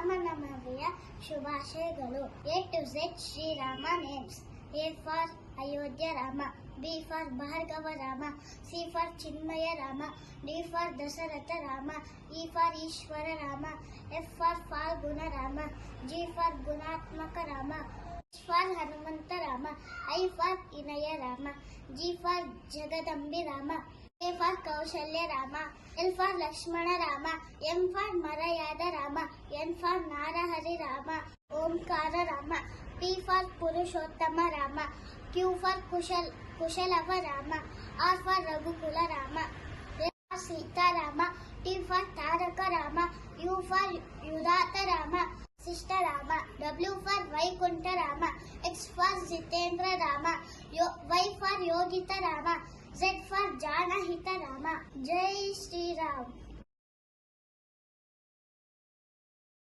ಶ್ರೀರಾಮನವಮಿಯ ಶುಭಾಶಯಗಳು. A to Z Srirama names. A for Ayodhya Rama, B for Bhargava Rama, C for Chinmaya Rama, D for Dasharatha Rama, E for Ishwara Rama, F for Phalguna Rama, G for ಗುಣಾತ್ಮಕ Rama, H for Hanumantha Rama, I for ಇನಯ Rama, G for ಜಗದಂಬಿ Rama, A for ಕೌಶಲ್ಯ Rama, L for Lakshmana Rama, M for ಮರಯಾದ Rama, N for ನಾರಹರಿ Rama, Omkara Rama, P for Purushottama Rama, Q for Kushalava Rama, R for Raghukula Rama, S for Seetharama, T for Taraka Rama, U for ಯುಧಾತ Rama, ಶಿಷ್ಟ Rama, W for Vaikuntha Rama, X for Jitendra Rama, Y for Yogita Rama, Z for ಜಾನಹಿತ Rama. Jai Shriram.